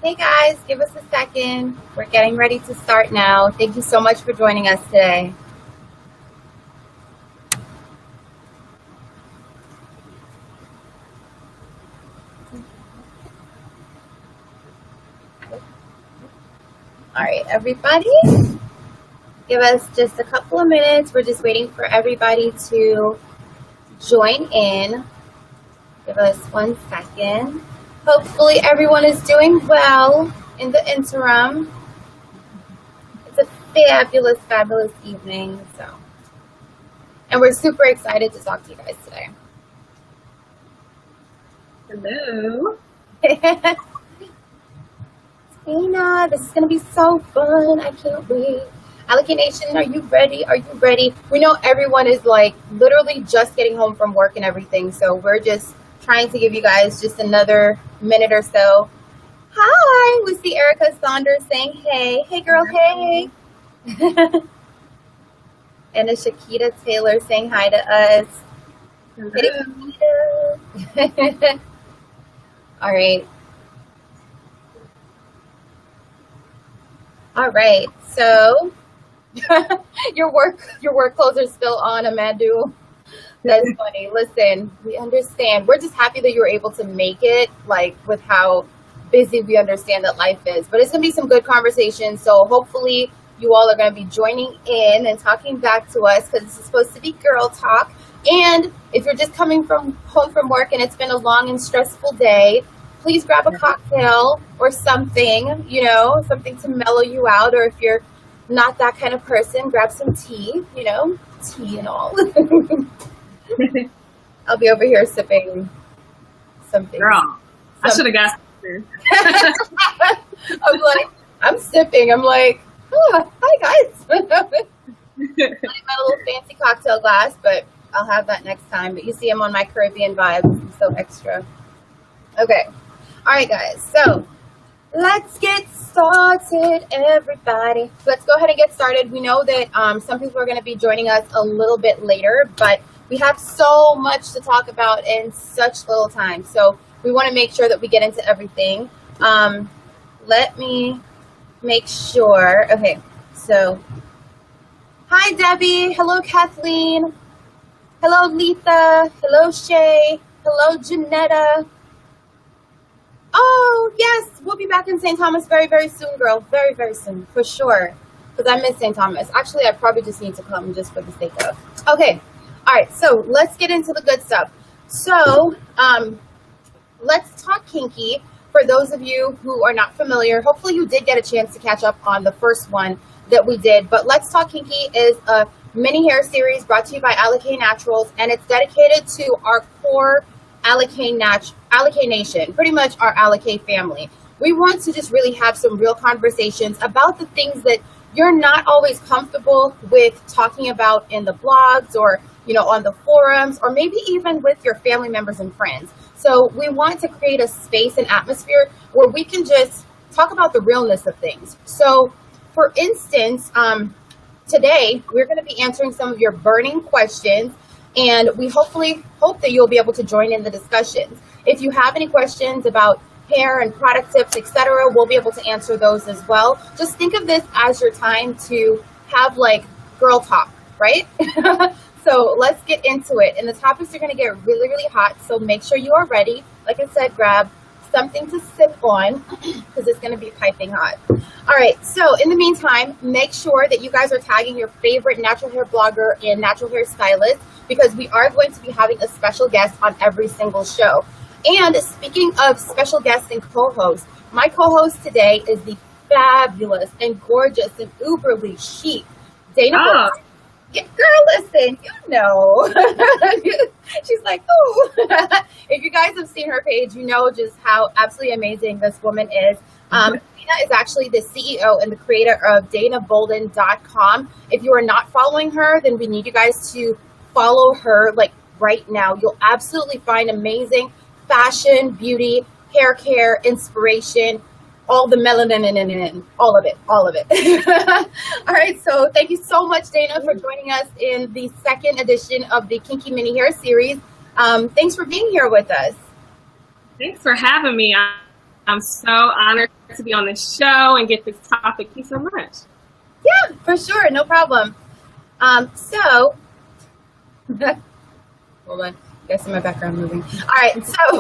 Hey guys, give us a second. We're getting ready to start now. Thank you so much for joining us today. All right, everybody, give us just a couple of minutes. We're just waiting for everybody to join in. Give us 1 second. Hopefully everyone is doing well in the interim. It's a fabulous, fabulous evening. And we're super excited to talk to you guys today. Hello. Dayna, this is going to be so fun. I can't wait. Alikay Nation, are you ready? Are you ready? We know everyone is like literally just getting home from work and everything. So we're just trying to give you guys just another minute or so. Hi, we see Erica Saunders saying hey. Hey girl, hey. And a Shakita Taylor saying hi to us. Hey, Shakita. All right. All right, so your work clothes are still on, Amadou. That's funny. Listen, we understand. We're just happy that you were able to make it, like with how busy we understand that life is. But it's gonna be some good conversation. So hopefully you all are gonna be joining in and talking back to us because this is supposed to be girl talk. And if you're just coming home from work and it's been a long and stressful day, please grab a cocktail or something, something to mellow you out. Or if you're not that kind of person, grab some tea, tea and all. I'll be over here sipping something. Girl, I should have got something. I'm sipping. I'm like, oh, hi guys. I got a little fancy cocktail glass, but I'll have that next time. But you see I'm on my Caribbean vibes. I'm so extra. Okay. All right, guys, so let's get started, everybody. Let's go ahead and get started. We know that some people are going to be joining us a little bit later, but we have so much to talk about in such little time. So we want to make sure that we get into everything. Let me make sure. Okay, so hi, Debbie. Hello, Kathleen. Hello, Letha. Hello, Shay. Hello, Janetta. Oh, yes, we'll be back in St. Thomas very, very soon, girl. Very, very soon, for sure. Because I miss St. Thomas. Actually, I probably just need to come just for the sake of. Okay. All right, so let's get into the good stuff. So let's talk kinky. For those of you who are not familiar, hopefully you did get a chance to catch up on the first one that we did. But Let's Talk Kinky is a mini hair series brought to you by Alikay Naturals, and it's dedicated to our core Alikay Nation, pretty much our Alikay family. We want to just really have some real conversations about the things that you're not always comfortable with talking about in the blogs or, on the forums, or maybe even with your family members and friends. So we want to create a space and atmosphere where we can just talk about the realness of things. So for instance, today we're going to be answering some of your burning questions. And we hopefully hope that you'll be able to join in the discussions. If you have any questions about hair and product tips, etc., we'll be able to answer those as well. Just think of this as your time to have like girl talk, right? So let's get into it. And the topics are going to get really, really hot. So make sure you are ready. Like I said, grab something to sip on because it's going to be piping hot. All right, so in the meantime, make sure that you guys are tagging your favorite natural hair blogger and natural hair stylist, because we are going to be having a special guest on every single show. And speaking of special guests and co-hosts, my co-host today is the fabulous and gorgeous and uberly chic Dayna Bolden. Yeah, girl, listen, she's like, oh. If you guys have seen her page, you know just how absolutely amazing this woman is. Dayna is actually the CEO and the creator of DaynaBolden.com. If you are not following her, then we need you guys to follow her like right now. You'll absolutely find amazing fashion, beauty, hair care, inspiration, all the melanin in all of it. All right, so thank you so much, Dayna, for joining us in the second edition of the Kinky Mini Hair Series. Thanks for being here with us. Thanks for having me. I'm so honored to be on the show and get this topic. Thank you so much. Yeah, for sure. No problem. So, hold on. You guys see my background moving. All right. So,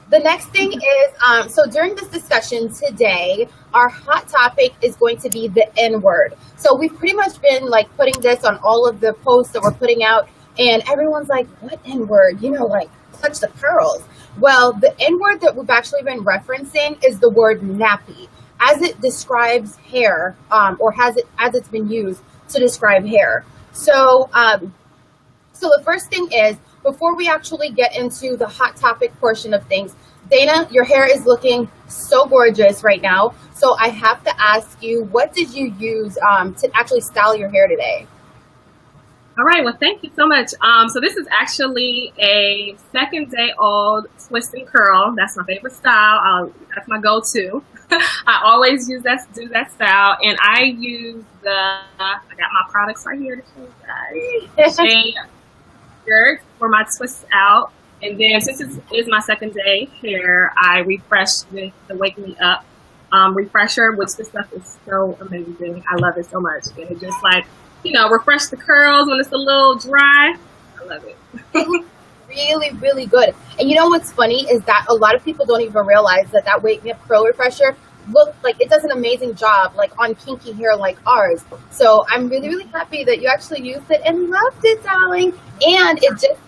the next thing is, so during this discussion today, our hot topic is going to be the N-word. So we've pretty much been like putting this on all of the posts that we're putting out, and everyone's like, what N-word? You know, like, clutch the pearls. Well, the N-word that we've actually been referencing is the word nappy, as it describes hair, or as it's been used to describe hair. So, so the first thing is, before we actually get into the hot topic portion of things, Dayna, your hair is looking so gorgeous right now. So I have to ask you, what did you use to actually style your hair today? All right. Well, thank you so much. So this is actually a 2nd-day-old twist and curl. That's my favorite style. That's my go-to. I always do that style, and I use I got my products right here to show you guys. Shade for my twists out, and then since it is my 2nd day hair, I refresh with the Wake Me Up refresher, which this stuff is so amazing. I love it so much, and it just like, you know, refresh the curls when it's a little dry. I love it. Really, really good. And you know what's funny is that a lot of people don't even realize that Wake Me Up curl refresher it does an amazing job like on kinky hair like ours. So I'm really, really happy that you actually used it and loved it, darling. And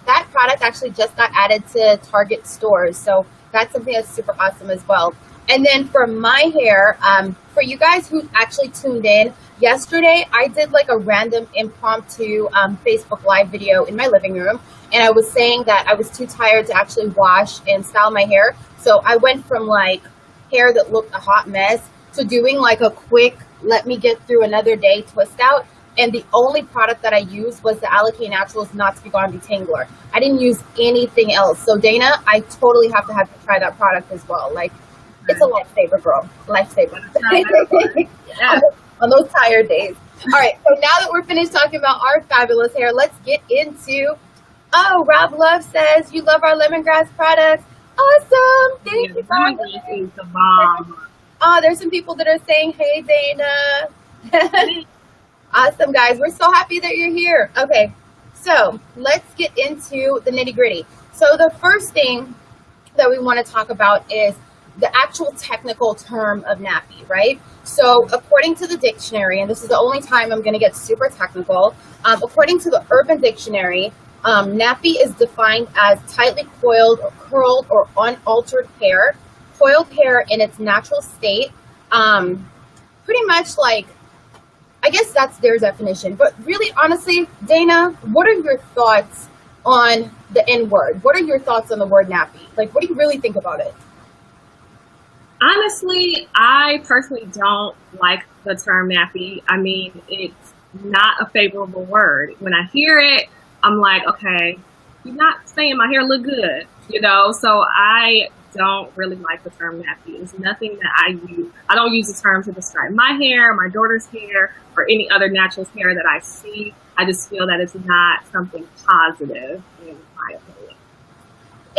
that product actually just got added to Target stores. So that's something that's super awesome as well. And then for my hair, for you guys who actually tuned in, yesterday I did like a random impromptu Facebook Live video in my living room. And I was saying that I was too tired to actually wash and style my hair. So I went from like hair that looked a hot mess to doing like a quick, let me get through another day twist out. And the only product that I used was the Alikay Naturals Not to Be Gone Detangler. I didn't use anything else. So Dayna, I totally have to try that product as well. Like, it's a lifesaver, girl. Lifesaver. Yeah. On those tired days. All right. So now that we're finished talking about our fabulous hair, let's get into, Rob Love says you love our lemongrass products. Awesome. Thank you, Rob. Is the bomb. There's some people that are saying, hey, Dayna. Awesome, guys. We're so happy that you're here. Okay. So let's get into the nitty gritty. So the first thing that we want to talk about is the actual technical term of nappy, right? So according to the dictionary, and this is the only time I'm going to get super technical, according to the Urban Dictionary, nappy is defined as tightly coiled or curled or unaltered hair, coiled hair in its natural state. Pretty much like, I guess that's their definition. But really, honestly, Dayna, what are your thoughts on the N-word? What are your thoughts on the word nappy? Like, what do you really think about it? Honestly, I personally don't like the term nappy. I mean, it's not a favorable word. When I hear it, I'm like, okay, you're not saying my hair look good, you know? So I don't really like the term nappy. It's nothing that I use. I don't use the term to describe my hair, my daughter's hair, or any other natural hair that I see. I just feel that it's not something positive in my opinion.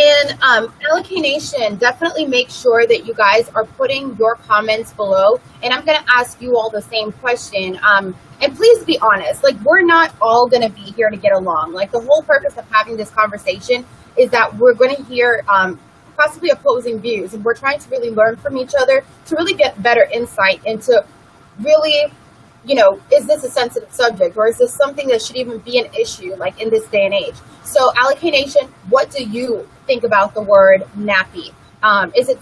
And Alikay Nation, definitely make sure that you guys are putting your comments below. And I'm going to ask you all the same question. And please be honest. Like, we're not all going to be here to get along. Like, the whole purpose of having this conversation is that we're going to hear possibly opposing views. And we're trying to really learn from each other to really get better insight into really, you know, is this a sensitive subject, or is this something that should even be an issue, like in this day and age? So Alikay Nation, what do you think about the word nappy? Is it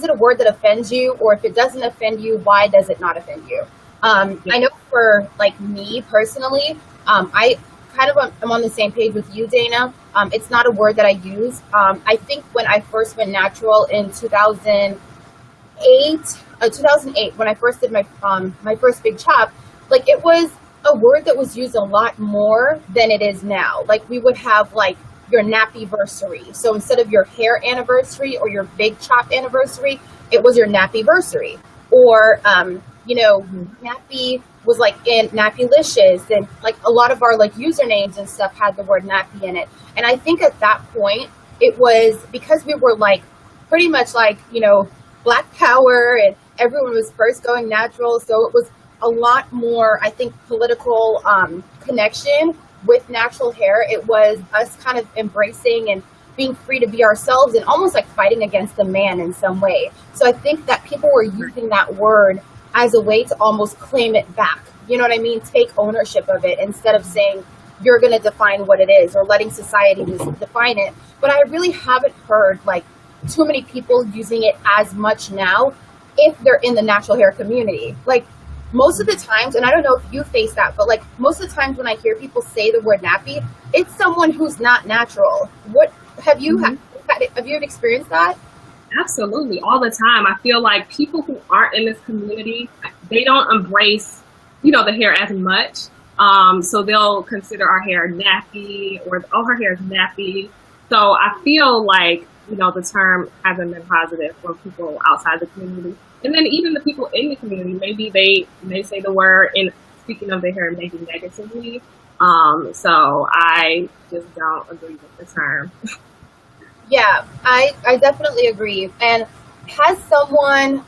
a word that offends you, or if it doesn't offend you, why does it not offend you? I know for like me personally, I kind of am on the same page with you, Dayna. It's not a word that I use. I think when I first went natural in 2008, when I first did my first big chop, like it was a word that was used a lot more than it is now. Like we would have like your nappy-versary. So instead of your hair anniversary or your big chop anniversary, it was your nappy-versary. Or, you know, nappy was like in Nappylicious, and like a lot of our like usernames and stuff had the word nappy in it. And I think at that point, it was because we were like pretty much like, you know, Black Power and everyone was first going natural. So it was a lot more, I think, political connection with natural hair. It was us kind of embracing and being free to be ourselves and almost like fighting against the man in some way. So I think that people were using that word as a way to almost claim it back. You know what I mean? Take ownership of it instead of saying you're going to define what it is or letting society just define it. But I really haven't heard like too many people using it as much now if they're in the natural hair community. Like most of the times, and I don't know if you face that, but like most of the times when I hear people say the word nappy, it's someone who's not natural. What have you have you experienced that? Absolutely, all the time. I feel like people who aren't in this community, they don't embrace, the hair as much. So they'll consider our hair nappy, or oh, her hair is nappy. So I feel like the term hasn't been positive for people outside the community, and then even the people in the community, maybe they may say the word in speaking of their hair maybe negatively. So I just don't agree with the term. Yeah, I definitely agree. And has someone,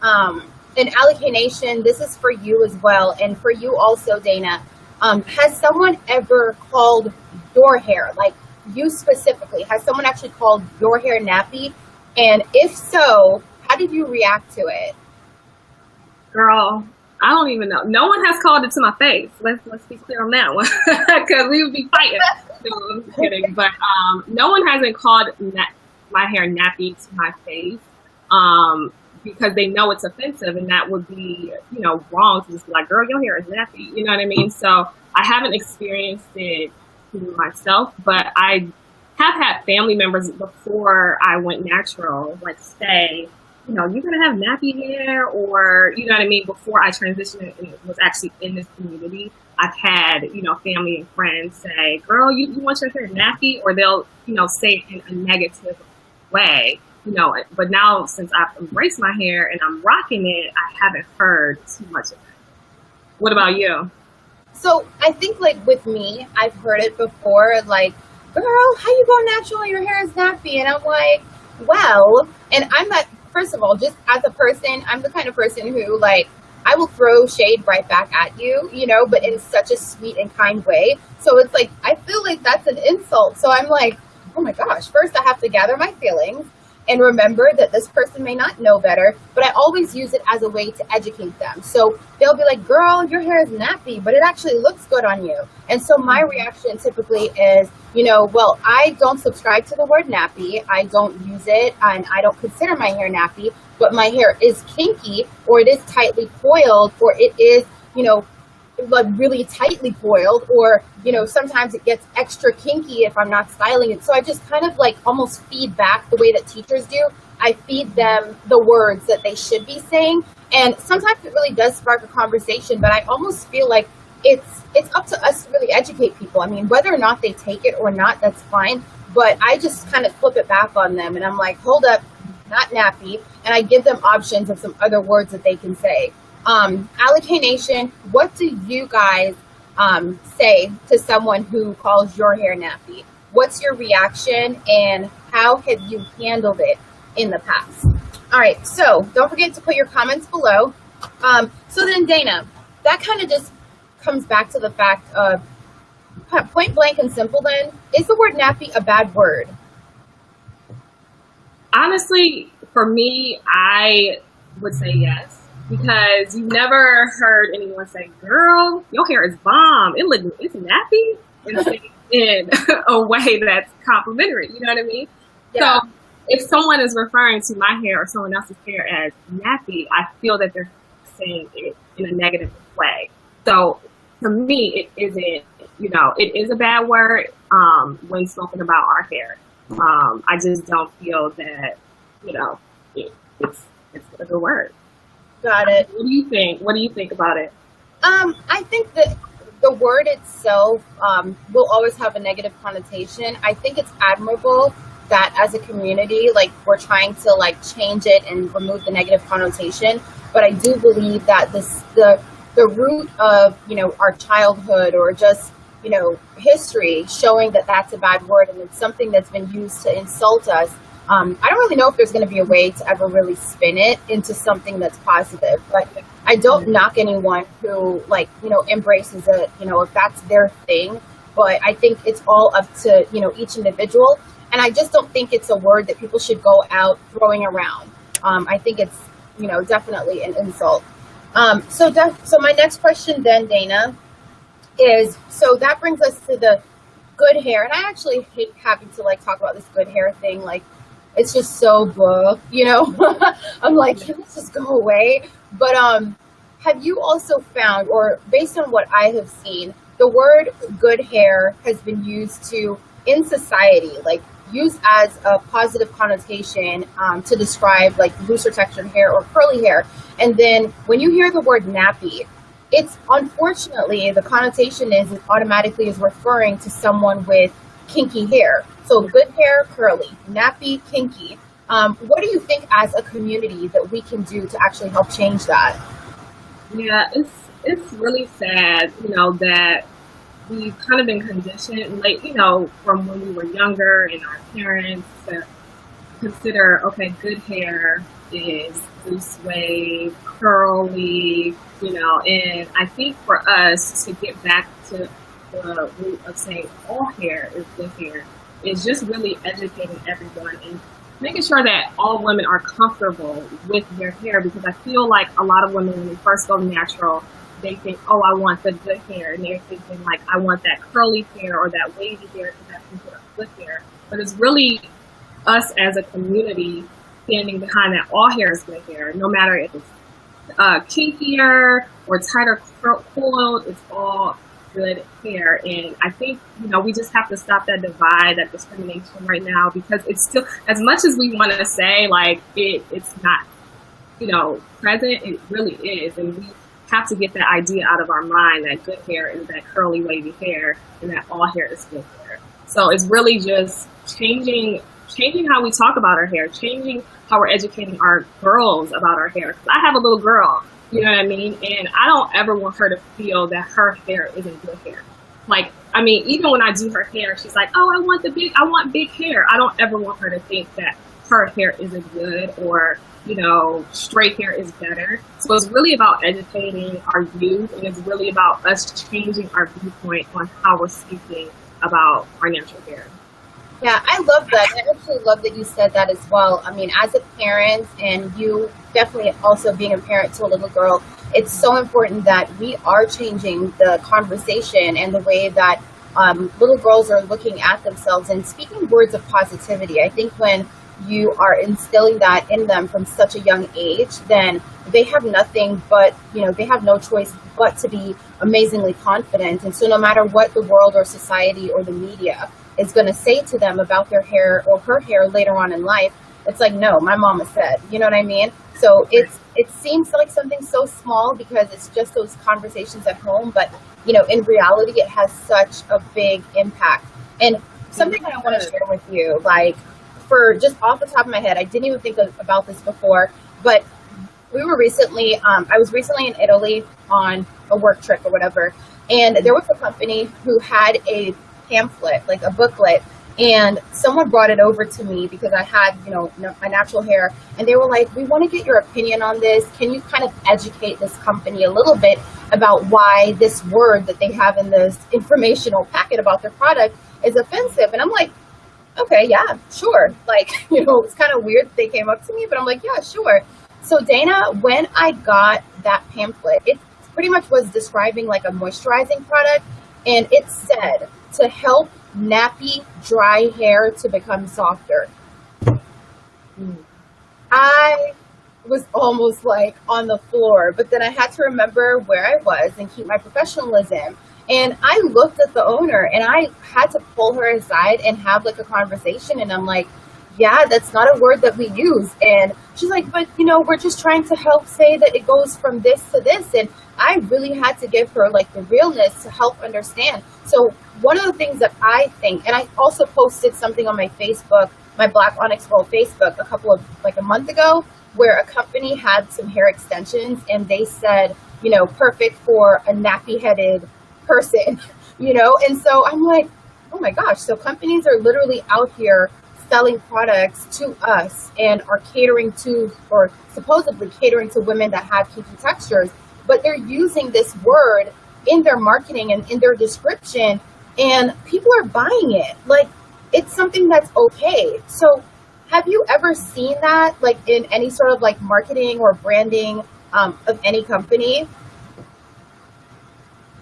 in Alikay Nation, this is for you as well, and for you also, Dayna, has someone ever called your hair, like you specifically, has someone actually called your hair nappy? And if so, how did you react to it? Girl, I don't even know. No one has called it to my face. Let's be clear on that one, because we would be fighting. No, I'm kidding. But no one hasn't called my hair nappy to my face, because they know it's offensive, and that would be, wrong to just be like, girl, your hair is nappy. You know what I mean? So I haven't experienced it myself, but I have had family members before I went natural, like say, you're gonna have nappy hair, or you know what I mean, before I transitioned and was actually in this community. I've had, family and friends say, girl, you want your hair nappy, or they'll, say it in a negative way, but now since I've embraced my hair and I'm rocking it, I haven't heard too much of it. What about you? So I think like with me, I've heard it before, like, girl, how you go natural? Your hair is nappy. And I'm like, well, and I'm not, first of all, just as a person, I'm the kind of person who like, I will throw shade right back at you, but in such a sweet and kind way. So it's like, I feel like that's an insult. So I'm like, oh my gosh, first I have to gather my feelings and remember that this person may not know better, but I always use it as a way to educate them. So they'll be like, girl, your hair is nappy, but it actually looks good on you. And so my reaction typically is, well, I don't subscribe to the word nappy. I don't use it, and I don't consider my hair nappy, but my hair is kinky, or it is tightly coiled, or it is, like really tightly coiled, or sometimes it gets extra kinky if I'm not styling it. So I just kind of like almost feed back the way that teachers do. I feed them the words that they should be saying, and sometimes it really does spark a conversation, but I almost feel like it's up to us to really educate people. I mean, whether or not they take it or not, that's fine, but I just kind of flip it back on them, and I'm like, hold up, not nappy, and I give them options of some other words that they can say. Alikay Nation, what do you guys say to someone who calls your hair nappy? What's your reaction, and how have you handled it in the past? All right, so don't forget to put your comments below. So then, Dayna, that kind of just comes back to the fact of point blank and simple then, is the word nappy a bad word? Honestly, for me, I would say yes. Because you've never heard anyone say, girl, your hair is bomb. It's nappy. And say in a way that's complimentary. You know what I mean? Yeah. So if someone is referring to my hair or someone else's hair as nappy, I feel that they're saying it in a negative way. So to me, it isn't, it is a bad word when spoken about our hair. I just don't feel that, it's a good word. Got it. What do you think? What do you think about it? I think that the word itself will always have a negative connotation. I think it's admirable that as a community, like, we're trying to like change it and remove the negative connotation. But I do believe that the root of, our childhood, or just, history, showing that that's a bad word and it's something that's been used to insult us, I don't really know if there's going to be a way to ever really spin it into something that's positive, but I don't knock anyone who, like, you know, embraces it, you know, if that's their thing. But I think it's all up to, you know, each individual. And I just don't think it's a word that people should go out throwing around. I think it's, you know, definitely an insult. So my next question then, Dayna, is, so that brings us to the good hair. And I actually hate having to, like, talk about this good hair thing. Like, it's just so blah, you know. I'm like, can this just go away? But have you also found, or based on what I have seen, the word good hair has been used to, in society, like, used as a positive connotation to describe, like, looser textured hair or curly hair. And then when you hear the word nappy, it's, unfortunately, the connotation is it automatically is referring to someone with kinky hair. So good hair, curly, nappy, kinky. What do you think as a community that we can do to actually help change that? Yeah, it's really sad, you know, that we've kind of been conditioned, like, you know, from when we were younger and our parents to consider, okay, good hair is loose wave, curly, you know, and I think for us to get back to the root of saying all hair is good hair is just really educating everyone and making sure that all women are comfortable with their hair, because I feel like a lot of women, when they first go natural, they think, oh, I want the good hair, and they're thinking, like, I want that curly hair or that wavy hair because that's considered good hair. But it's really us as a community standing behind that all hair is good hair, no matter if it's kinkier or tighter coiled, it's all good hair. And I think, you know, we just have to stop that divide, that discrimination right now, because it's still, as much as we want to say, like, it's not, you know, present, it really is. And we have to get that idea out of our mind that good hair is that curly, wavy hair, and that all hair is good hair. So it's really just changing how we talk about our hair, changing how we're educating our girls about our hair. 'Cause I have a little girl, you know what I mean? And I don't ever want her to feel that her hair isn't good hair. Like, I mean, even when I do her hair, she's like, oh, I want big hair. I don't ever want her to think that her hair isn't good, or, you know, straight hair is better. So it's really about educating our youth, and it's really about us changing our viewpoint on how we're speaking about our natural hair. Yeah, I love that. I actually love that you said that as well. I mean, as a parent, and you definitely also being a parent to a little girl, it's so important that we are changing the conversation and the way that little girls are looking at themselves and speaking words of positivity. I think when you are instilling that in them from such a young age, then they have nothing but, you know, they have no choice but to be amazingly confident. And so no matter what the world or society or the media is going to say to them about their hair or her hair later on in life, it's like, no, my mama said, you know what I mean? So it seems like something so small because it's just those conversations at home, but, you know, in reality, it has such a big impact. And something that I want to share with you, like, for just off the top of my head, I didn't even think about this before, but we were recently, I was recently in Italy on a work trip or whatever, and there was a company who had a pamphlet, like a booklet, and someone brought it over to me because I had, you know, my natural hair, and they were like, we want to get your opinion on this. Can you kind of educate this company a little bit about why this word that they have in this informational packet about their product is offensive? And I'm like, okay, yeah, sure. Like, you know, it's kind of weird that they came up to me, but I'm like, yeah, sure. So Dayna, when I got that pamphlet, it pretty much was describing like a moisturizing product, and it said to help nappy, dry hair to become softer. I was almost like on the floor, but then I had to remember where I was and keep my professionalism. And I looked at the owner and I had to pull her aside and have like a conversation. And I'm like, yeah, that's not a word that we use. And she's like, but you know, we're just trying to help say that it goes from this to this. And I really had to give her like the realness to help understand. So one of the things that I think, and I also posted something on my Facebook, my Blackonyx Facebook a month ago, where a company had some hair extensions and they said, you know, perfect for a nappy headed person, you know? And so I'm like, oh my gosh. So companies are literally out here selling products to us and are catering to, or supposedly catering to, women that have kinky textures, but they're using this word in their marketing and in their description, and people are buying it. Like, it's something that's okay. So have you ever seen that, like, in any sort of like marketing or branding of any company?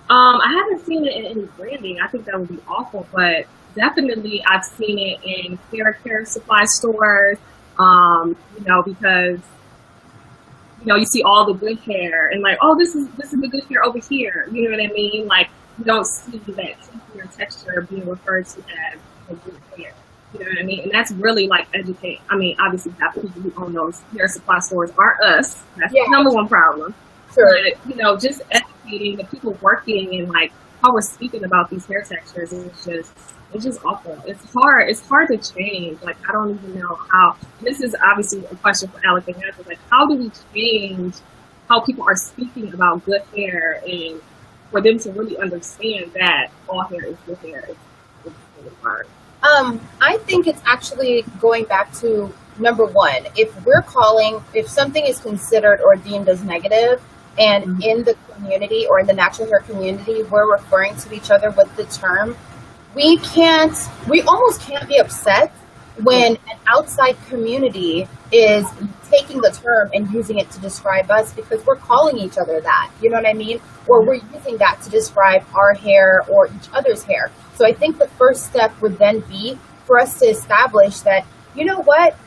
I haven't seen it in any branding. I think that would be awful, but definitely I've seen it in hair care supply stores, you know, because, you know, you see all the good hair and like, oh, this is the good hair over here. You know what I mean? Like, you don't see that kinky or texture being referred to as the good hair. You know what I mean? And that's really like educate. I mean, obviously, half the people who own those hair supply stores aren't us. That's the number one problem. Sure. But, you know, just educating the people working and like how we're speaking about these hair textures is just awful. It's hard to change. Like, I don't even know how. This is obviously a question for Alikay. Like, how do we change how people are speaking about good hair, and for them to really understand that all hair is good hair? It's really hard. I think it's actually going back to number one. If something is considered or deemed as negative, and in the community or in the natural hair community, we're referring to each other with the term, we almost can't be upset when an outside community is taking the term and using it to describe us, because we're calling each other that, you know what I mean? Or we're using that to describe our hair or each other's hair. So I think the first step would then be for us to establish that, you know what,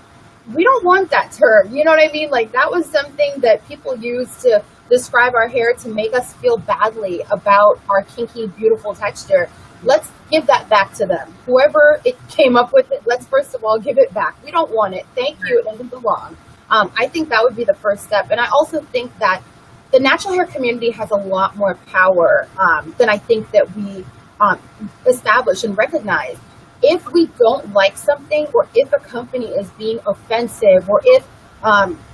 we don't want that term, you know what I mean? Like, that was something that people used to describe our hair to make us feel badly about our kinky, beautiful texture. Let's give that back to them. Whoever it came up with it, let's first of all give it back. We don't want it. Thank you. It doesn't belong. I think that would be the first step. And I also think that the natural hair community has a lot more power than I think that we establish and recognize. If we don't like something, or if a company is being offensive, or if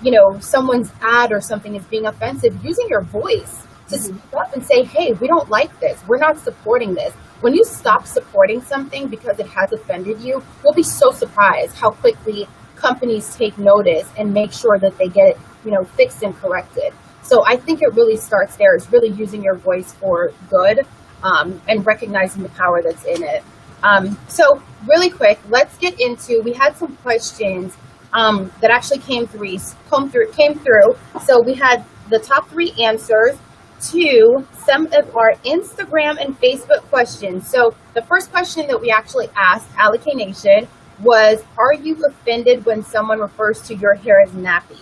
you know, someone's ad or something is being offensive, using your voice to speak up and say, hey, we don't like this. We're not supporting this. When you stop supporting something because it has offended you, you'll be so surprised how quickly companies take notice and make sure that they get it, you know, fixed and corrected. So I think it really starts there, is really using your voice for good, and recognizing the power that's in it. So really quick, let's get into, we had some questions that actually came through. So we had the top 3 answers to some of our Instagram and Facebook questions. So the first question that we actually asked Alikay Nation was, are you offended when someone refers to your hair as nappy?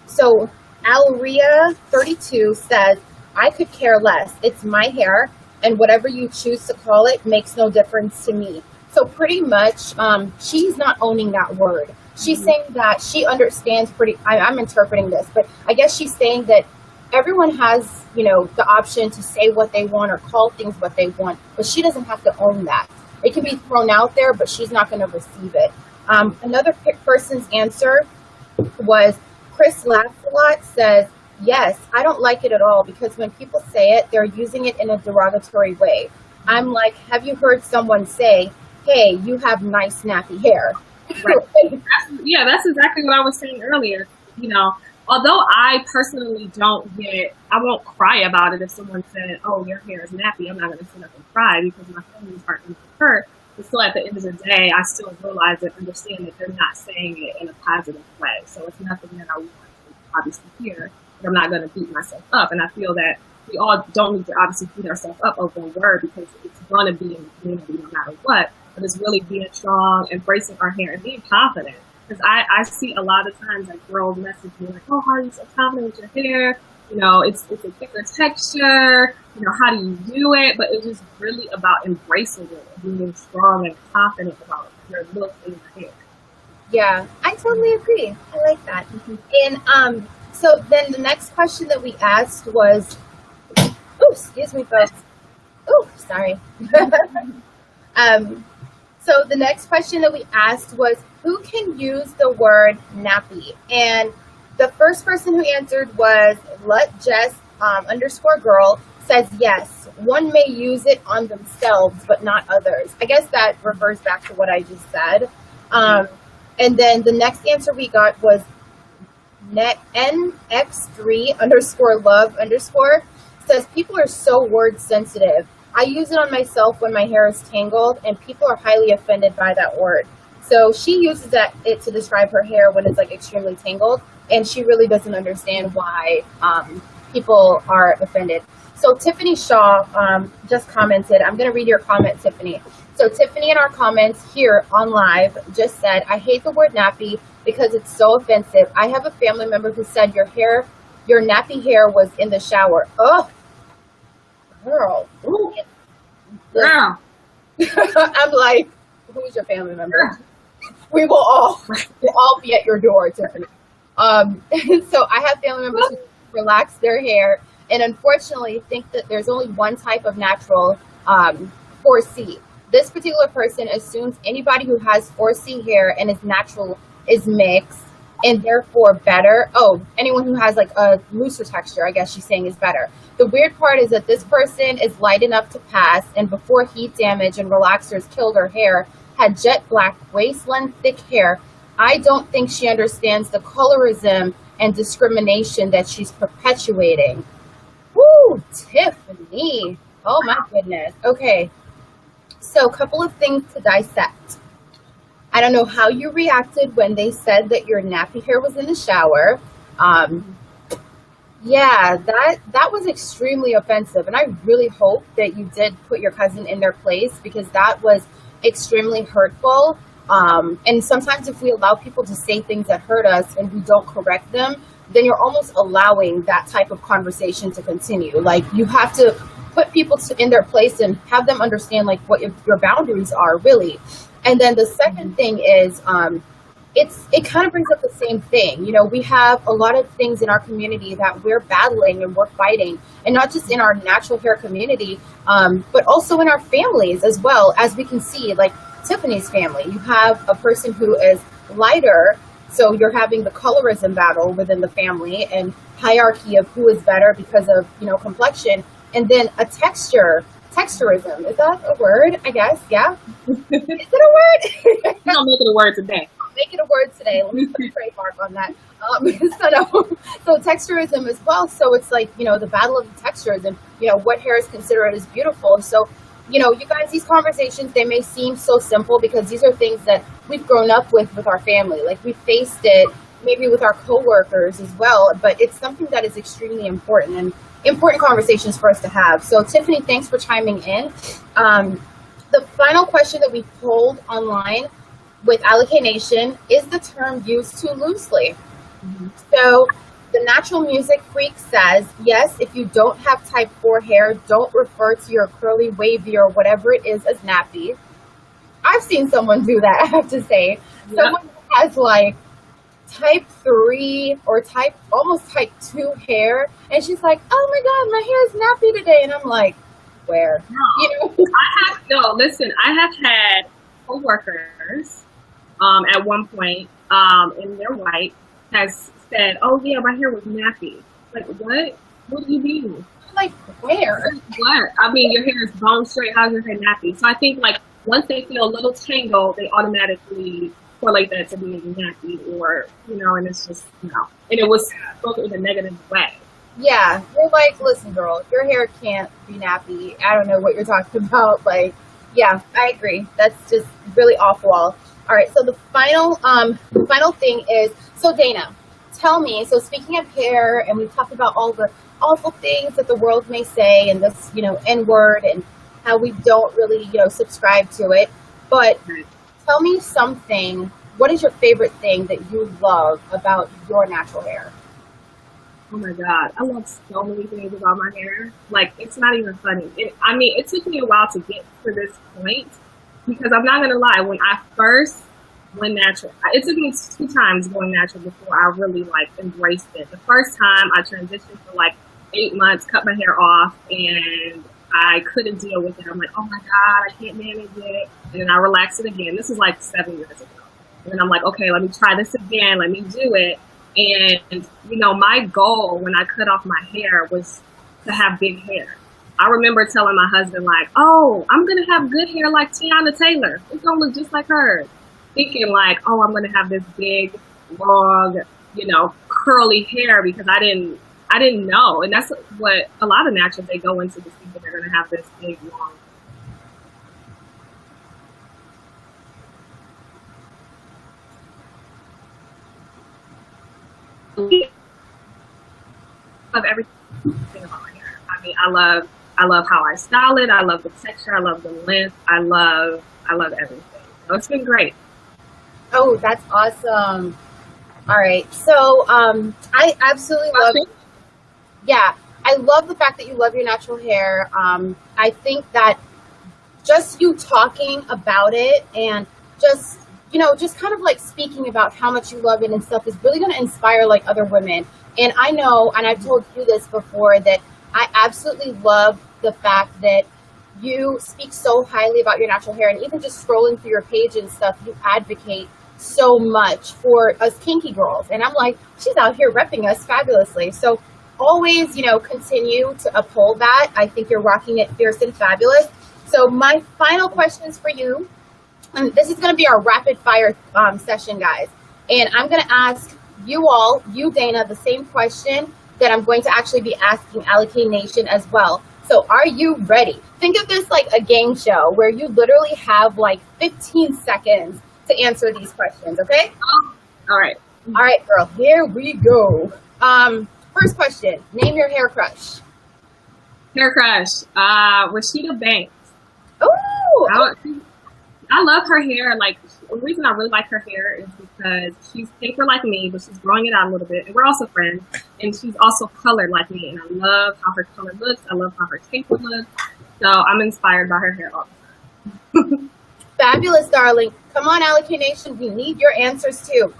So Alria32 says, I could care less. It's my hair, and whatever you choose to call it makes no difference to me. So pretty much, she's not owning that word. She's saying that she understands I'm interpreting this, but I guess she's saying that everyone has, you know, the option to say what they want or call things what they want, but she doesn't have to own that. It can be thrown out there, but she's not going to receive it. Another person's answer was, Chris Laughs a Lot says, yes, I don't like it at all, because when people say it, they're using it in a derogatory way. I'm like, have you heard someone say, hey, you have nice nappy hair? Right. That's exactly what I was saying earlier. You know, although I personally I won't cry about it if someone said, oh, your hair is nappy. I'm not going to sit up and cry because my feelings aren't going to hurt. But still, at the end of the day, I still realize and understand that they're not saying it in a positive way. So it's nothing that I want to obviously hear, but I'm not going to beat myself up. And I feel that we all don't need to obviously beat ourselves up over a word, because it's going to be in the community no matter what. But it's really being strong, embracing our hair, and being confident. Because I see a lot of times, like, girls message me like, oh, how are you so confident with your hair? You know, it's a thicker texture. You know, how do you do it? But it's just really about embracing it and being strong and confident about your look and your hair. Yeah, I totally agree. I like that. And so then the next question that we asked was, oh, excuse me, folks. Oh, sorry. So the next question that we asked was, who can use the word nappy? And the first person who answered was LutJess_girl says yes. One may use it on themselves, but not others. I guess that refers back to what I just said. And then the next answer we got was NX3_love_ says, people are so word sensitive. I use it on myself when my hair is tangled, and people are highly offended by that word. So she uses it to describe her hair when it's like extremely tangled, and she really doesn't understand why people are offended. So Tiffany Shaw just commented. I'm going to read your comment, Tiffany. So Tiffany in our comments here on live just said, I hate the word nappy because it's so offensive. I have a family member who said your nappy hair was in the shower. Oh, girl. Ooh. Girl. I'm like, who's your family member? We will all be at your door, Tiffany. So I have family members who relax their hair and unfortunately think that there's only one type of natural 4C. This particular person assumes anybody who has 4C hair and is natural is mixed and therefore better. Oh, anyone who has like a looser texture, I guess she's saying, is better. The weird part is that this person is light enough to pass, and before heat damage and relaxers killed her hair, had jet black, waist-length, thick hair. I don't think she understands the colorism and discrimination that she's perpetuating. Woo, Tiffany. Oh my goodness. Okay. So a couple of things to dissect. I don't know how you reacted when they said that your nappy hair was in the shower. Yeah, that was extremely offensive. And I really hope that you did put your cousin in their place, because that was extremely hurtful. And sometimes if we allow people to say things that hurt us and we don't correct them, then you're almost allowing that type of conversation to continue. Like, you have to put people in their place and have them understand like what your boundaries are, really. And then the second thing is, it kind of brings up the same thing. You know, we have a lot of things in our community that we're battling and we're fighting, and not just in our natural hair community, but also in our families as well. As we can see, like Tiffany's family, you have a person who is lighter, so you're having the colorism battle within the family and hierarchy of who is better because of, you know, complexion, and then a texturism. Is that a word? I guess, yeah. Is it a word? We're gonna make it a word today. Make it a word today. Let me put a trademark on that. So texturism as well. So it's like, you know, the battle of the textures, and, you know, what hair is considered as beautiful. So, you know, you guys, these conversations, they may seem so simple because these are things that we've grown up with our family. Like, we faced it maybe with our coworkers as well, but it's something that is extremely important and important conversations for us to have. So Tiffany, thanks for chiming in. The final question that we pulled online with Alikay Nation, is the term used too loosely? Mm-hmm. So the Natural Music Freak says, yes, if you don't have type 4 hair, don't refer to your curly, wavy, or whatever it is as nappy. I've seen someone do that, I have to say. Yep. Someone who has like type 3 or almost type 2 hair, and she's like, oh my God, my hair is nappy today. And I'm like, where? No, you know? Listen, I have had coworkers at one point, and they're white, has said, oh yeah, my hair was nappy. Like, what? What do you mean? Like, where? What? I mean, your hair is bone straight. How's your hair nappy? So I think, like, once they feel a little tangled, they automatically correlate that to being nappy, or, you know, and it's just, you know. And it was spoken in a negative way. Yeah, you're like, listen, girl, your hair can't be nappy. I don't know what you're talking about. Like, yeah, I agree. That's just really awful. All right, so the final thing is, so Dayna, tell me, so speaking of hair, and we've talked about all the awful things that the world may say, and this, you know, N-word, and how we don't really, you know, subscribe to it, but tell me something, what is your favorite thing that you love about your natural hair? Oh my God, I love so many things about my hair. Like, it's not even funny. It took me a while to get to this point, because I'm not gonna lie, when I first went natural, it took me 2 times going natural before I really like embraced it. The first time I transitioned for like 8 months, cut my hair off, and I couldn't deal with it. I'm like, oh my God, I can't manage it. And then I relaxed it again. This is like 7 years ago. And then I'm like, okay, let me try this again. Let me do it. And, you know, my goal when I cut off my hair was to have big hair. I remember telling my husband, like, oh, I'm going to have good hair like Tiana Taylor. It's going to look just like her. thinking like, oh, I'm going to have this big, long, curly hair, because I didn't know. And that's what a lot of naturals, they go into this thinking they're going to have this big, long. I love everything about my hair. I mean, I love how I style it. I love the texture. I love the length. I love everything. So it's been great. Oh, that's awesome. All right. So I absolutely love it. Yeah, I love the fact that you love your natural hair. I think that just you talking about it and just, just kind of like speaking about how much you love it and stuff is really going to inspire like other women. And I know, and I've told you this before, that I absolutely love the fact that you speak so highly about your natural hair, and even just scrolling through your page and stuff, you advocate so much for us kinky girls. And I'm like, she's out here repping us fabulously. So always, continue to uphold that. I think you're rocking it fierce and fabulous. So my final questions for you, and this is going to be our rapid fire session, guys. And I'm going to ask you Dayna, the same question that I'm going to actually be asking Alikay Nation as well. So are you ready? Think of this like a game show where you literally have like 15 seconds to answer these questions, okay? All right. All right, girl, here we go. First question, name your hair crush. Hair crush, Rashida Banks. Oh! I love her hair. Like, the reason I really like her hair is because she's taper like me, but she's growing it out a little bit. And we're also friends. And she's also colored like me. And I love how her color looks. I love how her taper looks. So I'm inspired by her hair all the time. Fabulous, darling. Come on, Alikay Nation. We need your answers too.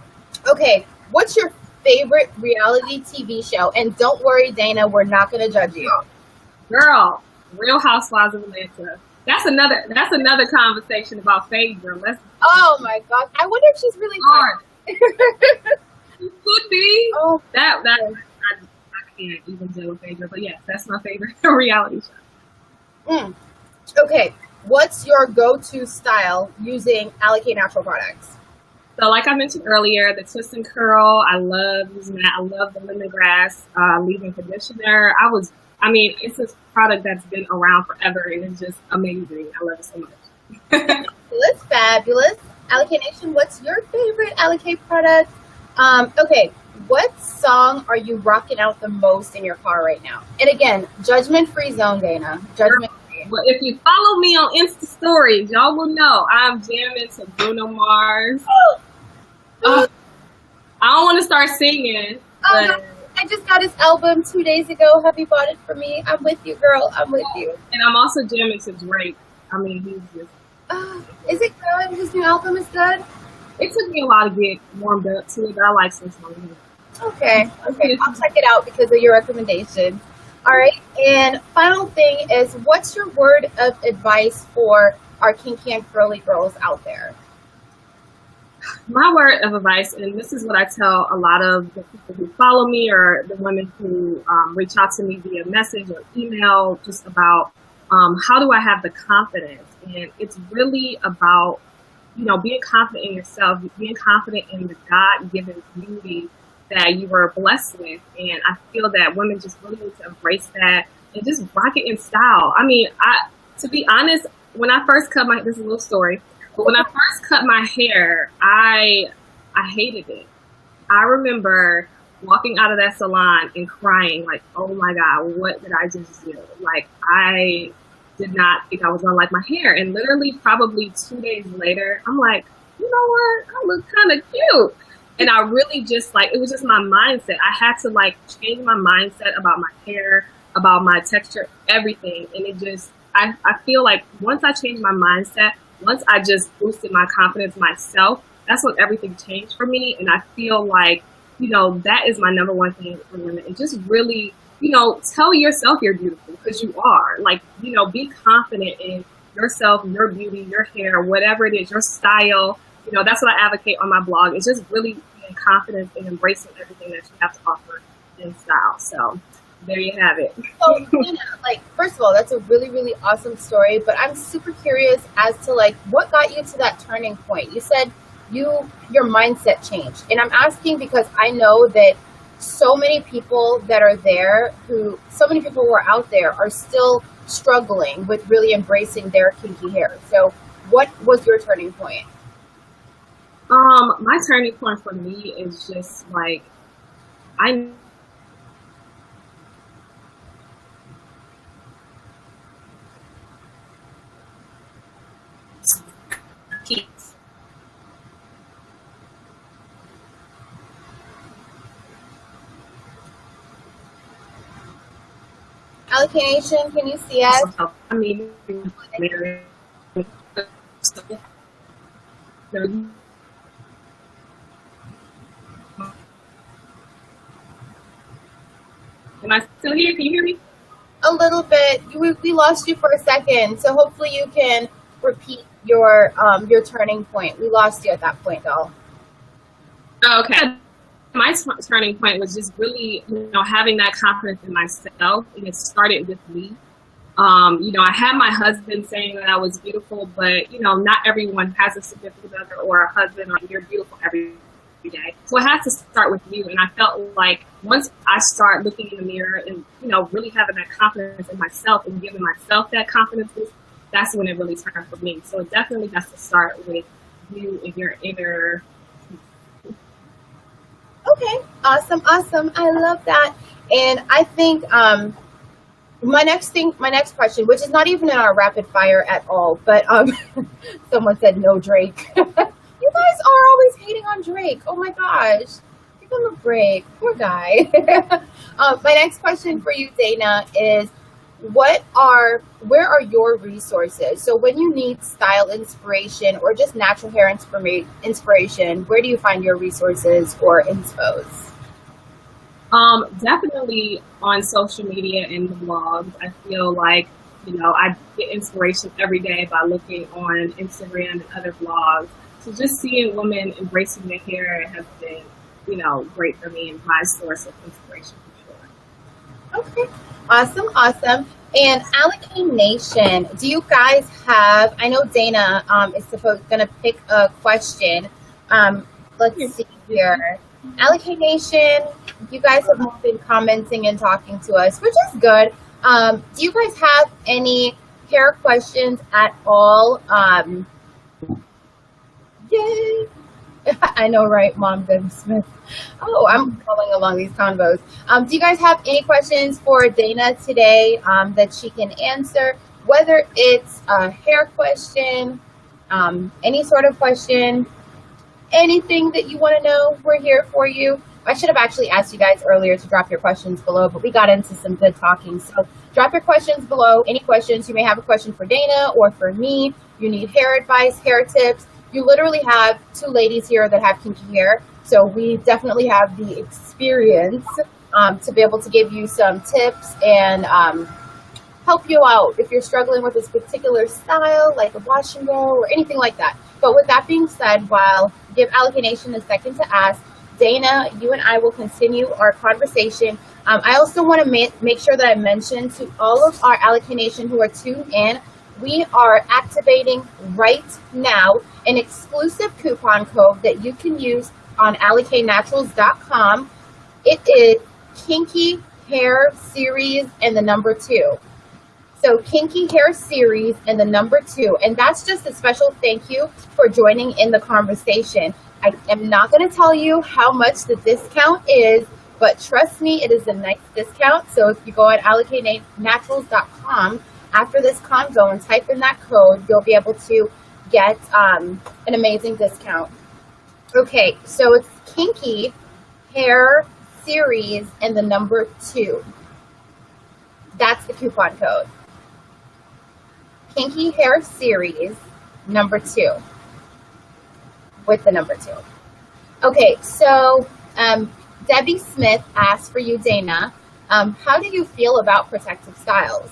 Okay, what's your favorite reality TV show? And don't worry, Dayna, we're not going to judge you. Girl, Real Housewives of Atlanta. That's another conversation about fade, girl. Oh my gosh, I wonder if she's really hard. She could be. Oh, I can't even deal with fade, but yes, that's my favorite reality show. Okay, what's your go-to style using Alikay natural products? So, like I mentioned earlier, the twist and curl. I love using that. I love the lemongrass leave-in conditioner. It's a product that's been around forever, and it's just amazing. I love it so much. That's fabulous. Alikay Nation, what's your favorite Alikay product? Okay, what song are you rocking out the most in your car right now? And again, judgment-free zone, Dayna. Judgment-free. Well, if you follow me on Insta Stories, y'all will know I'm jamming to Bruno Mars. I don't want to start singing. But I just got his album 2 days ago. Have you bought it for me? I'm with you, girl. I'm with you. And I'm also jamming to Drake. I mean, he's just... is it good? His new album is good? It took me a while to get warmed up to it, but I like some songs. Okay. I'll check it out because of your recommendation. All right. And final thing is, what's your word of advice for our kinky and curly girls out there? My word of advice, and this is what I tell a lot of the people who follow me or the women who reach out to me via message or email, just about how do I have the confidence? And it's really about, being confident in yourself, being confident in the God-given beauty that you were blessed with. And I feel that women just really need to embrace that and just rock it in style. I mean, to be honest, when I first cut this is a little story. But when I first cut my hair, I hated it. I remember walking out of that salon and crying like, oh my God, what did I just do? Like, I did not think I was gonna like my hair. And literally probably 2 days later, I'm like, you know what? I look kind of cute. And I really just it was just my mindset. I had to change my mindset about my hair, about my texture, everything. And it just, I feel like once I changed my mindset, once I just boosted my confidence myself, that's when everything changed for me. And I feel like, that is my number one thing for women. And just really, tell yourself you're beautiful, because you are. Be confident in yourself, your beauty, your hair, whatever it is, your style. That's what I advocate on my blog. It's just really being confident and embracing everything that you have to offer in style. So there you have it. So, first of all, that's a really, really awesome story, but I'm super curious as to what got you to that turning point. You said your mindset changed? And I'm asking because I know that so many people that are there so many people who are out there are still struggling with really embracing their kinky hair. So what was your turning point? My turning point for me is just like, I Alikay Nation, can you see us? I mean, am I still here? Can you hear me? A little bit. We lost you for a second, so hopefully you can repeat your turning point. We lost you at that point, though. Okay. My turning point was just really, having that confidence in myself, and it started with me. I had my husband saying that I was beautiful, but not everyone has a significant other or a husband or you're beautiful every day. So it has to start with you. And I felt like once I start looking in the mirror and really having that confidence in myself and giving myself that confidence, that's when it really turned for me. So it definitely has to start with you and your inner. Okay, awesome. I love that. And I think my next question, which is not even in our rapid fire at all, but someone said no Drake. You guys are always hating on Drake. Oh my gosh, give him a break, poor guy. My next question for you, Dayna, is where are your resources? So when you need style inspiration or just natural hair inspiration, where do you find your resources or inspos? Definitely on social media and the blogs. I feel like, I get inspiration every day by looking on Instagram and other blogs. So just seeing women embracing their hair has been, great for me and my source of inspiration for sure. Okay. Awesome. And Alikay Nation, do you guys have, I know Dayna is gonna pick a question. Let's see here. Alikay Nation, you guys have all been commenting and talking to us, which is good. Do you guys have any hair questions at all? Yay! I know, right, Mom Debbie Smith? Oh, I'm following along these convos. Do you guys have any questions for Dayna today that she can answer? Whether it's a hair question, any sort of question, anything that you want to know, we're here for you. I should have actually asked you guys earlier to drop your questions below, but we got into some good talking. So drop your questions below. Any questions, you may have a question for Dayna or for me. You need hair advice, hair tips. You literally have two ladies here that have kinky hair. So we definitely have the experience to be able to give you some tips and help you out if you're struggling with this particular style, like a wash and roll or anything like that. But with that being said, give Alikay Nation a second to ask, Dayna, you and I will continue our conversation. I also want to make sure that I mention to all of our Alikay Nation who are tuned in, we are activating right now an exclusive coupon code that you can use on alikaynaturals.com. It is Kinky Hair Series and the number 2. So Kinky Hair Series and the number 2. And that's just a special thank you for joining in the conversation. I am not going to tell you how much the discount is, but trust me, it is a nice discount. So if you go on alikaynaturals.com after this convo and type in that code, you'll be able to get an amazing discount. Okay, so it's Kinky Hair Series and the number 2. That's the coupon code. Kinky Hair Series number 2 with the number 2. Okay, so Debbie Smith asked for you, Dayna, how do you feel about protective styles?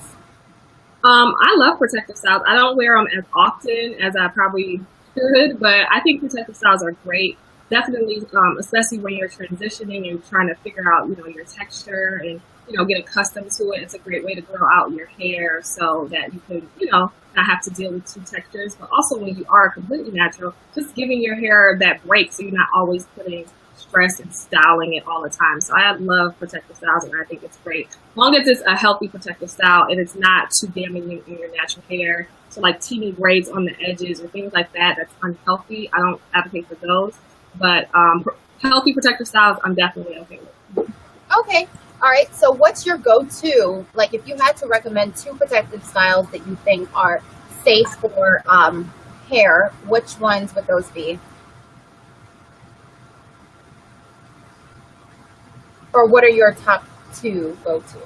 I love protective styles. I don't wear them as often as I probably should, but I think protective styles are great. Definitely, especially when you're transitioning and trying to figure out, your texture and get accustomed to it. It's a great way to grow out your hair so that you can, not have to deal with two textures. But also when you are completely natural, just giving your hair that break so you're not always putting stress and styling it all the time. So I love protective styles, and I think it's great. As long as it's a healthy protective style and it's not too damaging in your natural hair. So like teeny braids on the edges or things like that, that's unhealthy. I don't advocate for those. But healthy protective styles, I'm definitely okay with. Okay. All right. So what's your go-to? Like if you had to recommend 2 protective styles that you think are safe for hair, which ones would those be? Or what are your top 2 go-tos?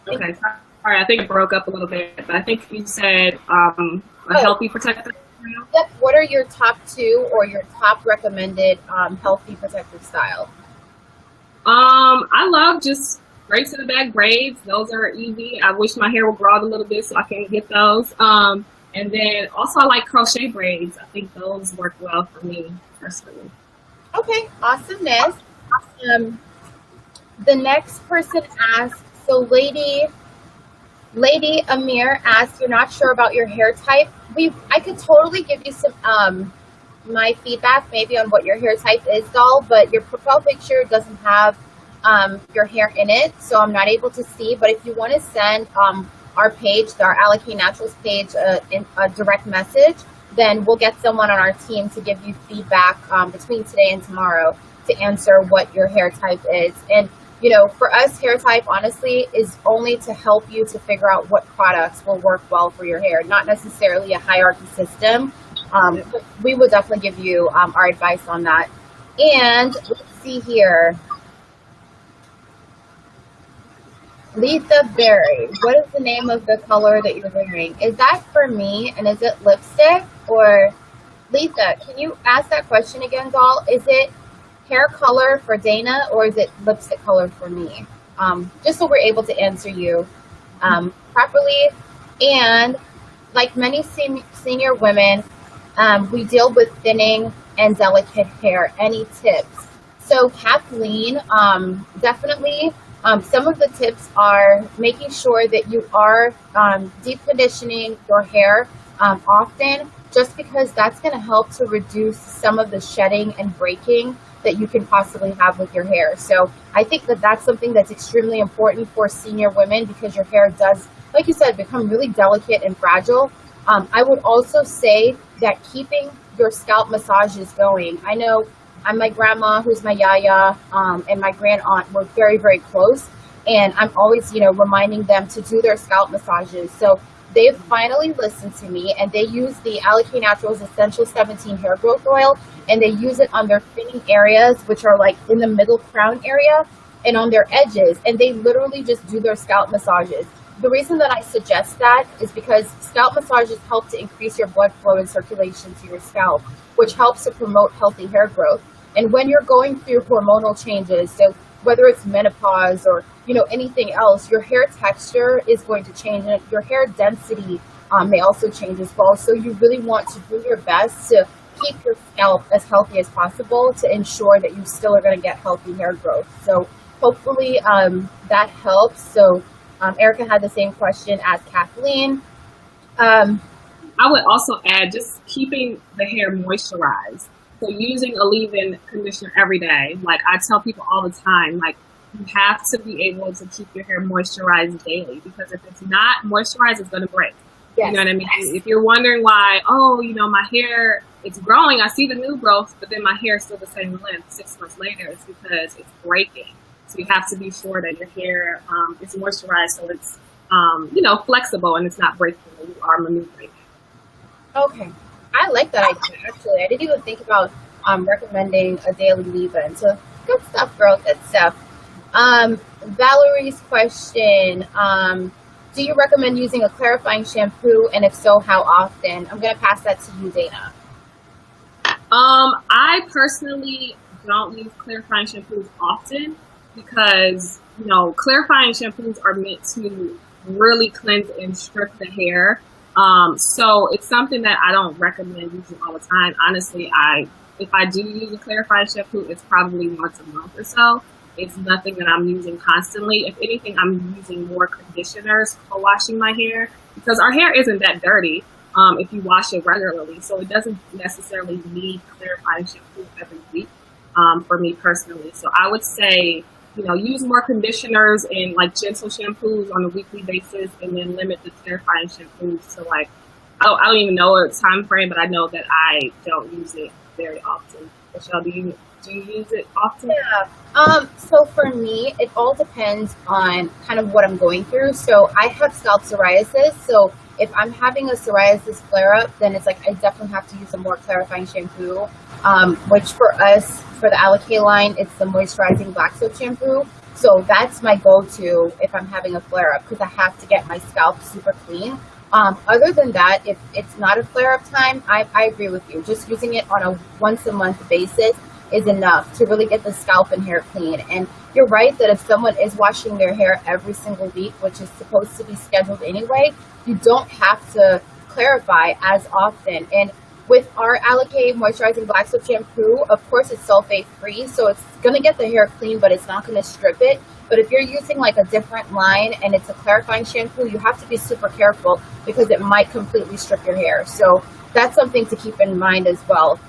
Okay. Sorry, I think it broke up a little bit, but I think you said a healthy protective style. Yep. What are your top 2 or your top recommended healthy protective style? I love just straight to the back braids. Those are easy. I wish my hair would grow out a little bit so I can get those. And then also I like crochet braids. I think those work well for me personally. Okay, awesomeness. The next person asks, so Lady Amir asks, you're not sure about your hair type. I could totally give you some my feedback maybe on what your hair type is, doll, but your profile picture doesn't have your hair in it, so I'm not able to see. But if you want to send our page, our Alikay Naturals page, in a direct message, then we'll get someone on our team to give you feedback between today and tomorrow to answer what your hair type is. And for us, hair type honestly is only to help you to figure out what products will work well for your hair, not necessarily a hierarchy system. We will definitely give you our advice on that. And let's see here. Lisa Berry, what is the name of the color that you're wearing? Is that for me, and is it lipstick? Or Lisa, can you ask that question again, doll? Is it hair color for Dayna, or is it lipstick color for me? Just so we're able to answer you properly. And like many senior women, we deal with thinning and delicate hair. Any tips? So Kathleen, definitely some of the tips are making sure that you are deep conditioning your hair often, just because that's going to help to reduce some of the shedding and breaking that you can possibly have with your hair. So I think that that's something that's extremely important for senior women, because your hair does, like you said, become really delicate and fragile. I would also say that keeping your scalp massages going. I know my grandma, who's my yaya, and my grand aunt were very, very close, and I'm always, reminding them to do their scalp massages. So they've finally listened to me, and they use the Alikay Naturals Essential 17 Hair Growth Oil, and they use it on their thinning areas, which are like in the middle crown area and on their edges, and they literally just do their scalp massages. The reason that I suggest that is because scalp massages help to increase your blood flow and circulation to your scalp, which helps to promote healthy hair growth. And when you're going through hormonal changes, so whether it's menopause or anything else, your hair texture is going to change, and your hair density may also change as well. So you really want to do your best to keep your scalp as healthy as possible to ensure that you still are going to get healthy hair growth. So hopefully that helps. So Erica had the same question as Kathleen. I would also add just keeping the hair moisturized. So using a leave-in conditioner every day. Like I tell people all the time, like you have to be able to keep your hair moisturized daily, because if it's not moisturized, it's going to break. Yes. You know what I mean? Yes. If you're wondering why, my hair, it's growing, I see the new growth, but then my hair is still the same length 6 months later, it's because it's breaking. So you have to be sure that your hair is moisturized, so it's flexible and it's not breaking when you are maneuvering. Okay, I like that idea. Actually, I didn't even think about recommending a daily leave-in. So good stuff, girl. Good stuff. Valerie,'s question: do you recommend using a clarifying shampoo, and if so, how often? I'm gonna pass that to you, Dayna. I personally don't use clarifying shampoos often, because clarifying shampoos are meant to really cleanse and strip the hair. So it's something that I don't recommend using all the time. Honestly, if I do use a clarifying shampoo, it's probably once a month or so. It's nothing that I'm using constantly. If anything, I'm using more conditioners for washing my hair because our hair isn't that dirty if you wash it regularly. So it doesn't necessarily need clarifying shampoo every week for me personally. So I would say, use more conditioners and like gentle shampoos on a weekly basis, and then limit the clarifying shampoos to like, I don't even know a time frame, but I know that I don't use it very often. Michelle, do you use it often? Yeah. So for me, it all depends on kind of what I'm going through. So I have scalp psoriasis. So if I'm having a psoriasis flare-up, then it's like I definitely have to use a more clarifying shampoo, which for us, for the Alikay line, it's the moisturizing black soap shampoo. So that's my go-to if I'm having a flare-up because I have to get my scalp super clean. Other than that, if it's not a flare-up time, I agree with you. Just using it on a once-a-month basis is enough to really get the scalp and hair clean. And you're right that if someone is washing their hair every single week, which is supposed to be scheduled anyway, you don't have to clarify as often. And with our Alikay moisturizing black soap shampoo, of course it's sulfate free, so it's going to get the hair clean, but it's not going to strip it. But if you're using like a different line and it's a clarifying shampoo, you have to be super careful because it might completely strip your hair. So that's something to keep in mind as well.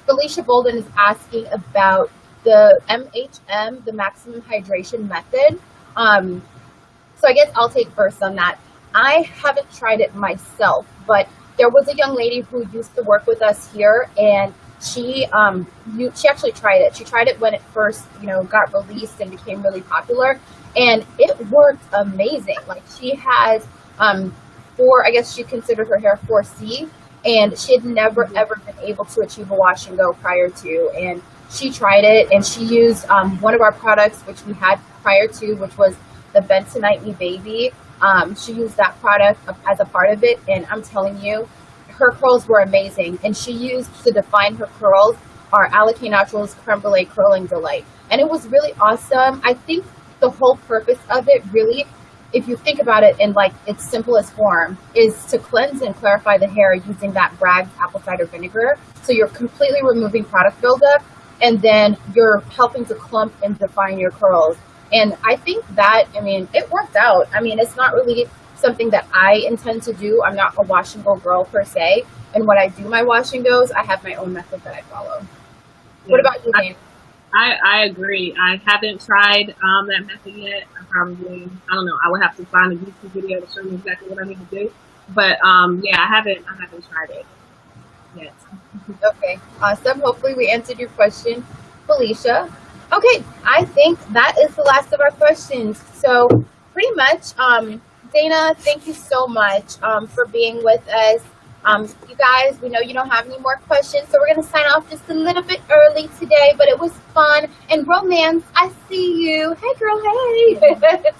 Felicia Bolden is asking about the MHM, the maximum hydration method. So I guess I'll take first on that. I haven't tried it myself, but there was a young lady who used to work with us here, and she actually tried it. She tried it when it first, got released and became really popular, and it worked amazing. Like she has I guess she considered her hair 4C, and she had never ever been able to achieve a wash and go prior to. And she tried it, and she used one of our products, which we had prior to, which was the Bentonite Me Baby. She used that product as a part of it, and I'm telling you, her curls were amazing. And she used, to define her curls, our Alikay Naturals Creme Brulee Curling Delight. And it was really awesome. I think the whole purpose of it, really, if you think about it in like its simplest form, is to cleanse and clarify the hair using that Bragg's apple cider vinegar. So you're completely removing product buildup, and then you're helping to clump and define your curls. And I think that, it worked out. It's not really something that I intend to do. I'm not a wash and go girl per se. And when I do my wash and goes, I have my own method that I follow. Yeah. What about you, Dayna? I agree. I haven't tried that method yet. I don't know. I would have to find a YouTube video to show me exactly what I need to do. But I haven't tried it yet. Okay, awesome. Hopefully we answered your question, Felicia. Okay, I think that is the last of our questions. So pretty much, Dayna, thank you so much for being with us. You guys, we know you don't have any more questions, so we're going to sign off just a little bit early today, but it was fun. And Romance, I see you. Hey, girl, hey.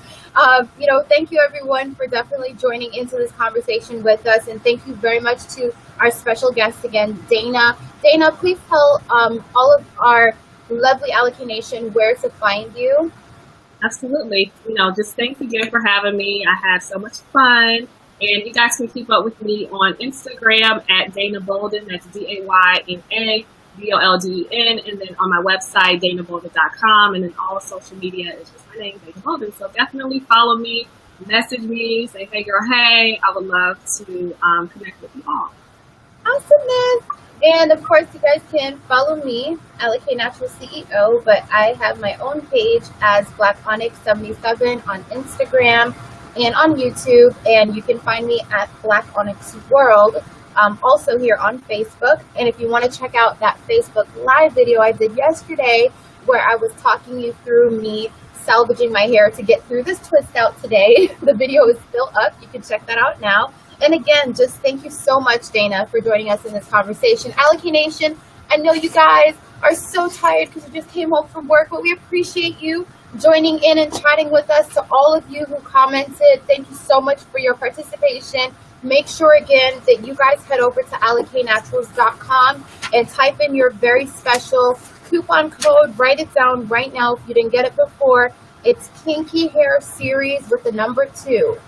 Thank you, everyone, for definitely joining into this conversation with us. And thank you very much to our special guest again, Dayna. Dayna, please tell all of our lovely Alikay Nation where to find you. Absolutely. Just thanks again for having me. I had so much fun. And you guys can keep up with me on Instagram at Dayna Bolden. That's DaynaBolden. And then on my website, DaynaBolden.com. And then all social media is just my name, Dayna Bolden. So definitely follow me, message me, say, hey, girl, hey. I would love to connect with you all. Awesomeness. And of course, you guys can follow me, Alikay Natural CEO, but I have my own page as Blackonyx77 on Instagram and on YouTube, and you can find me at Blackonyx World, also here on Facebook. And if you want to check out that Facebook Live video I did yesterday, where I was talking you through me salvaging my hair to get through this twist out today, the video is still up. You can check that out now. And again, just thank you so much, Dayna, for joining us in this conversation. Alikay Nation, I know you guys are so tired because you just came home from work, but we appreciate you joining in and chatting with us. To all of you who commented, thank you so much for your participation. Make sure, again, that you guys head over to alikaynaturals.com and type in your very special coupon code. Write it down right now if you didn't get it before. It's Kinky Hair Series with the number 2.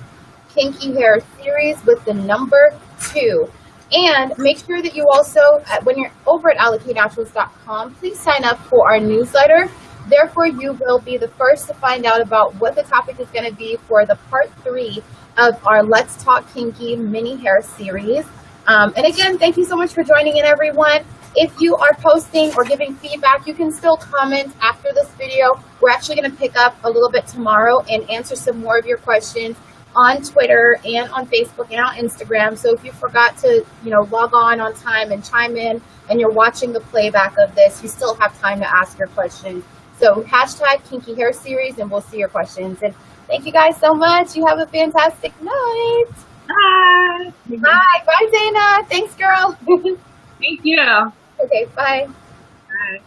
Kinky Hair Series with the number 2. And make sure that you also, when you're over at alikaynaturals.com, please sign up for our newsletter. Therefore, you will be the first to find out about what the topic is going to be for the part 3 of our Let's Talk Kinky mini hair series. And again, thank you so much for joining in, everyone. If you are posting or giving feedback, you can still comment after this video. We're actually going to pick up a little bit tomorrow and answer some more of your questions on Twitter and on Facebook and on Instagram. So if you forgot to, log on time and chime in and you're watching the playback of this, you still have time to ask your questions. So hashtag Kinky Hair Series and we'll see your questions. And thank you guys so much. You have a fantastic night. Bye. Bye. Bye, Dayna. Thanks, girl. Thank you. Okay, bye. Bye.